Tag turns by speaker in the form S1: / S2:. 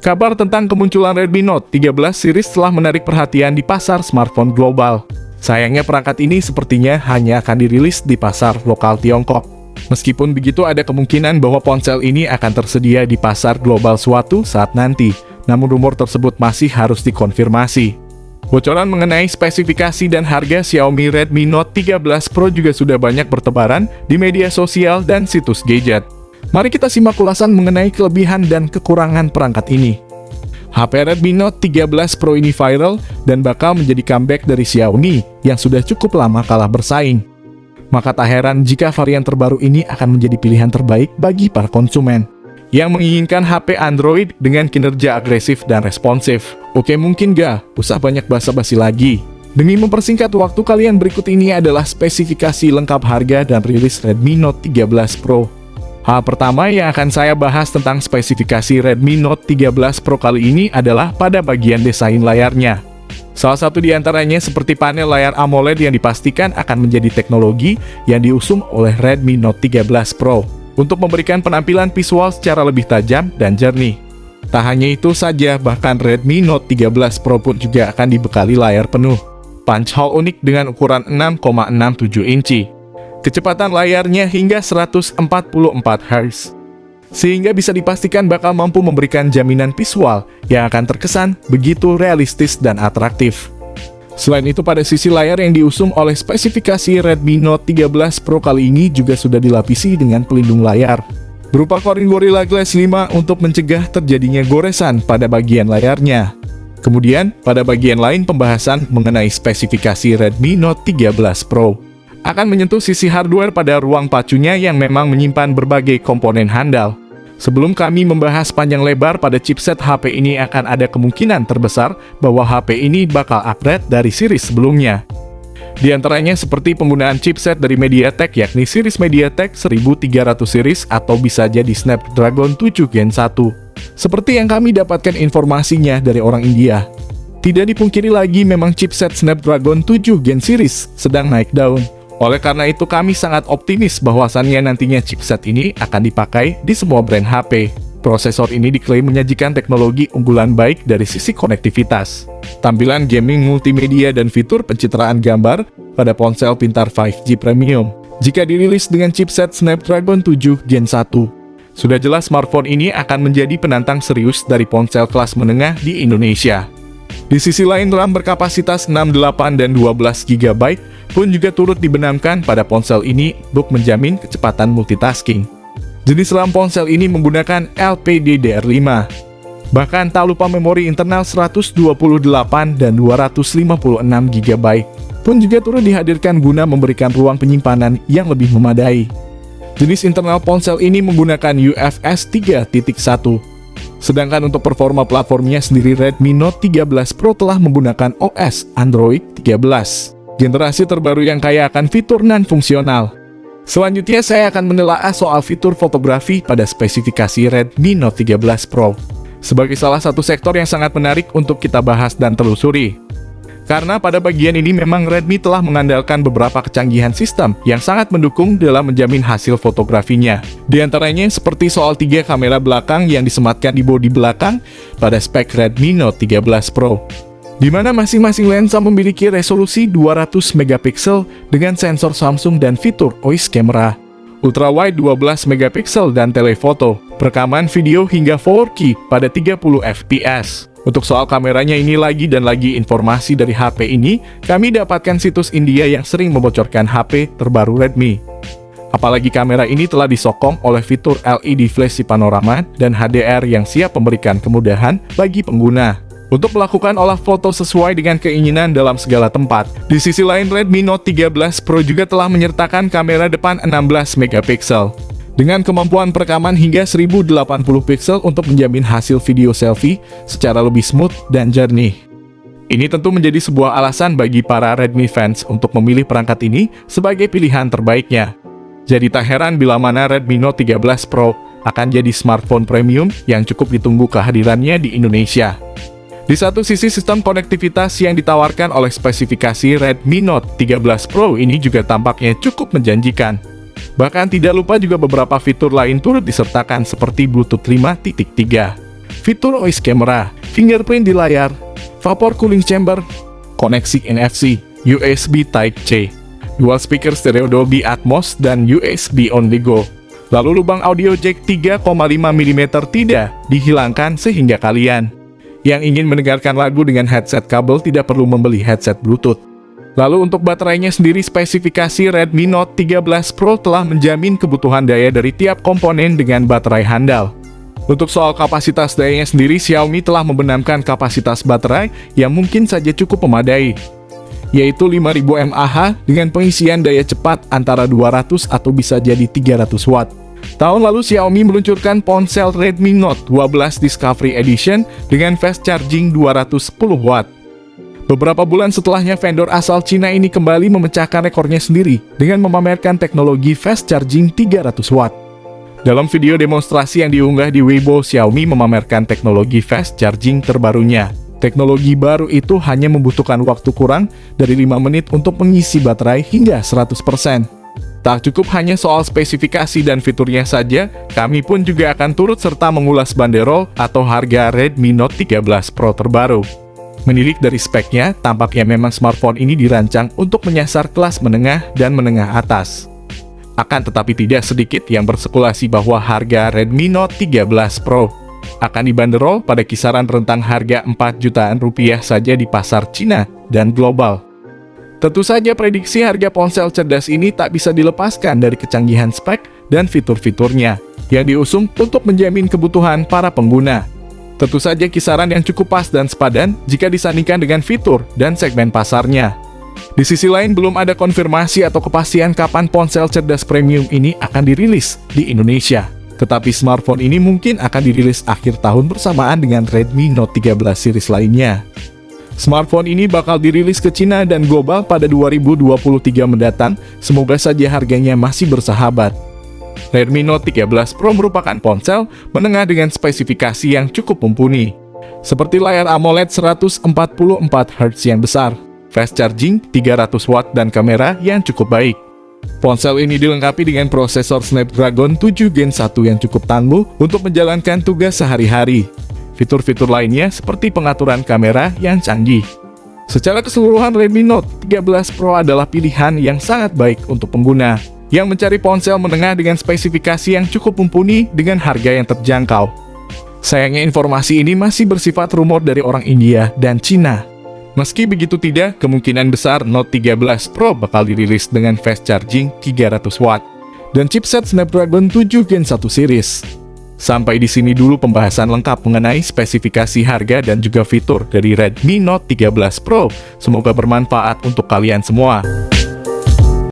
S1: Kabar tentang kemunculan Redmi Note 13 series telah menarik perhatian di pasar smartphone global. Sayangnya perangkat ini sepertinya hanya akan dirilis di pasar lokal Tiongkok. Meskipun begitu, ada kemungkinan bahwa ponsel ini akan tersedia di pasar global suatu saat nanti, namun rumor tersebut masih harus dikonfirmasi. Bocoran mengenai spesifikasi dan harga Xiaomi Redmi Note 13 Pro juga sudah banyak bertebaran di media sosial dan situs gadget. Mari kita simak ulasan mengenai kelebihan dan kekurangan perangkat ini. HP Redmi Note 13 Pro ini viral dan bakal menjadi comeback dari Xiaomi yang sudah cukup lama kalah bersaing. Maka tak heran jika varian terbaru ini akan menjadi pilihan terbaik bagi para konsumen yang menginginkan HP Android dengan kinerja agresif dan responsif. Oke, mungkin gak usah banyak basa-basi lagi. Demi mempersingkat waktu, kalian berikut ini adalah spesifikasi lengkap harga dan rilis Redmi Note 13 Pro. Hal pertama yang akan saya bahas tentang spesifikasi Redmi Note 13 Pro kali ini adalah pada bagian desain layarnya. Salah satu di antaranya seperti panel layar AMOLED yang dipastikan akan menjadi teknologi yang diusung oleh Redmi Note 13 Pro untuk memberikan penampilan visual secara lebih tajam dan jernih. Tak hanya itu saja, bahkan Redmi Note 13 Pro pun juga akan dibekali layar penuh punch hole unik dengan ukuran 6,67 inci. Kecepatan layarnya hingga 144 Hz, sehingga bisa dipastikan bakal mampu memberikan jaminan visual yang akan terkesan begitu realistis dan atraktif. Selain itu, pada sisi layar yang diusung oleh spesifikasi Redmi Note 13 Pro kali ini juga sudah dilapisi dengan pelindung layar berupa Kirin Gorilla Glass 5 untuk mencegah terjadinya goresan pada bagian layarnya. Kemudian, pada bagian lain pembahasan mengenai spesifikasi Redmi Note 13 Pro akan menyentuh sisi hardware pada ruang pacunya yang memang menyimpan berbagai komponen handal. Sebelum kami membahas panjang lebar pada chipset HP ini, akan ada kemungkinan terbesar bahwa HP ini bakal upgrade dari series sebelumnya. Di antaranya seperti penggunaan chipset dari MediaTek, yakni series MediaTek 1300 series atau bisa jadi Snapdragon 7 Gen 1. Seperti yang kami dapatkan informasinya dari orang India. Tidak dipungkiri lagi, memang chipset Snapdragon 7 Gen series sedang naik daun. Oleh karena itu, kami sangat optimis bahwasannya nantinya chipset ini akan dipakai di semua brand HP. Prosesor ini diklaim menyajikan teknologi unggulan baik dari sisi konektivitas, tampilan gaming multimedia, dan fitur pencitraan gambar pada ponsel pintar 5G Premium. Jika dirilis dengan chipset Snapdragon 7 Gen 1, sudah jelas smartphone ini akan menjadi penantang serius dari ponsel kelas menengah di Indonesia. Di sisi lain, RAM berkapasitas 68 dan 12 GB pun juga turut dibenamkan pada ponsel ini untuk menjamin kecepatan multitasking. Jenis RAM ponsel ini menggunakan LPDDR5. Bahkan tak lupa memori internal 128 dan 256 GB pun juga turut dihadirkan guna memberikan ruang penyimpanan yang lebih memadai. Jenis internal ponsel ini menggunakan UFS 3.1. Sedangkan untuk performa platformnya sendiri, Redmi Note 13 Pro telah menggunakan OS Android 13, generasi terbaru yang kaya akan fitur non-fungsional. Selanjutnya saya akan menelaah soal fitur fotografi pada spesifikasi Redmi Note 13 Pro, sebagai salah satu sektor yang sangat menarik untuk kita bahas dan telusuri. Karena pada bagian ini memang Redmi telah mengandalkan beberapa kecanggihan sistem yang sangat mendukung dalam menjamin hasil fotografinya. Di antaranya seperti soal 3 kamera belakang yang disematkan di bodi belakang pada spek Redmi Note 13 Pro, di mana masing-masing lensa memiliki resolusi 200 megapiksel dengan sensor Samsung dan fitur OIS camera, ultrawide 12 megapiksel dan telefoto, perekaman video hingga 4K pada 30 fps. Untuk soal kameranya ini lagi dan lagi informasi dari HP ini kami dapatkan situs India yang sering membocorkan HP terbaru Redmi. Apalagi kamera ini telah disokong oleh fitur LED flash panorama dan HDR yang siap memberikan kemudahan bagi pengguna untuk melakukan olah foto sesuai dengan keinginan dalam segala tempat. Di sisi lain, Redmi Note 13 Pro juga telah menyertakan kamera depan 16 megapiksel dengan kemampuan perekaman hingga 1080 pixel untuk menjamin hasil video selfie secara lebih smooth dan jernih. Ini tentu menjadi sebuah alasan bagi para Redmi fans untuk memilih perangkat ini sebagai pilihan terbaiknya. Jadi tak heran bila mana Redmi Note 13 Pro akan jadi smartphone premium yang cukup ditunggu kehadirannya di Indonesia. Di satu sisi, sistem konektivitas yang ditawarkan oleh spesifikasi Redmi Note 13 Pro ini juga tampaknya cukup menjanjikan. Bahkan tidak lupa juga beberapa fitur lain turut disertakan seperti Bluetooth 5.3. fitur OIS camera, fingerprint di layar, vapor cooling chamber, koneksi NFC, USB Type-C, dual speaker stereo Dolby Atmos, dan USB on the go. Lalu lubang audio jack 3,5 mm tidak dihilangkan sehingga kalian yang ingin mendengarkan lagu dengan headset kabel tidak perlu membeli headset Bluetooth. Lalu untuk baterainya sendiri, spesifikasi Redmi Note 13 Pro telah menjamin kebutuhan daya dari tiap komponen dengan baterai handal. Untuk soal kapasitas dayanya sendiri, Xiaomi telah membenamkan kapasitas baterai yang mungkin saja cukup memadai, yaitu 5000 mAh dengan pengisian daya cepat antara 200 atau bisa jadi 300 watt. Tahun lalu Xiaomi meluncurkan ponsel Redmi Note 12 Discovery Edition dengan fast charging 210 watt. Beberapa bulan setelahnya, vendor asal Cina ini kembali memecahkan rekornya sendiri dengan memamerkan teknologi fast charging 300 watt. Dalam video demonstrasi yang diunggah di Weibo, Xiaomi memamerkan teknologi fast charging terbarunya. Teknologi baru itu hanya membutuhkan waktu kurang dari 5 menit untuk mengisi baterai hingga 100%. Tak cukup hanya soal spesifikasi dan fiturnya saja, kami pun juga akan turut serta mengulas banderol atau harga Redmi Note 13 Pro terbaru. Menilik dari speknya, tampaknya memang smartphone ini dirancang untuk menyasar kelas menengah dan menengah atas. Akan tetapi tidak sedikit yang berspekulasi bahwa harga Redmi Note 13 Pro akan dibanderol pada kisaran rentang harga 4 jutaan rupiah saja di pasar Cina dan global. Tentu saja prediksi harga ponsel cerdas ini tak bisa dilepaskan dari kecanggihan spek dan fitur-fiturnya yang diusung untuk menjamin kebutuhan para pengguna. Tentu saja kisaran yang cukup pas dan sepadan jika disandingkan dengan fitur dan segmen pasarnya. Di sisi lain, belum ada konfirmasi atau kepastian kapan ponsel cerdas premium ini akan dirilis di Indonesia. Tetapi smartphone ini mungkin akan dirilis akhir tahun bersamaan dengan Redmi Note 13 series lainnya. Smartphone ini bakal dirilis ke Cina dan global pada 2023 mendatang, semoga saja harganya masih bersahabat. Redmi Note 13 Pro merupakan ponsel menengah dengan spesifikasi yang cukup mumpuni, seperti layar AMOLED 144 Hz yang besar, fast charging 300 watt, dan kamera yang cukup baik. Ponsel ini dilengkapi dengan prosesor Snapdragon 7 Gen 1 yang cukup tangguh untuk menjalankan tugas sehari-hari. Fitur-fitur lainnya seperti pengaturan kamera yang canggih. Secara keseluruhan, Redmi Note 13 Pro adalah pilihan yang sangat baik untuk pengguna yang mencari ponsel menengah dengan spesifikasi yang cukup mumpuni dengan harga yang terjangkau. Sayangnya informasi ini masih bersifat rumor dari orang India dan Cina. Meski begitu tidak, kemungkinan besar Note 13 Pro bakal dirilis dengan fast charging 300 watt dan chipset Snapdragon 7 Gen 1 series. Sampai di sini dulu pembahasan lengkap mengenai spesifikasi harga dan juga fitur dari Redmi Note 13 Pro. Semoga bermanfaat untuk kalian semua.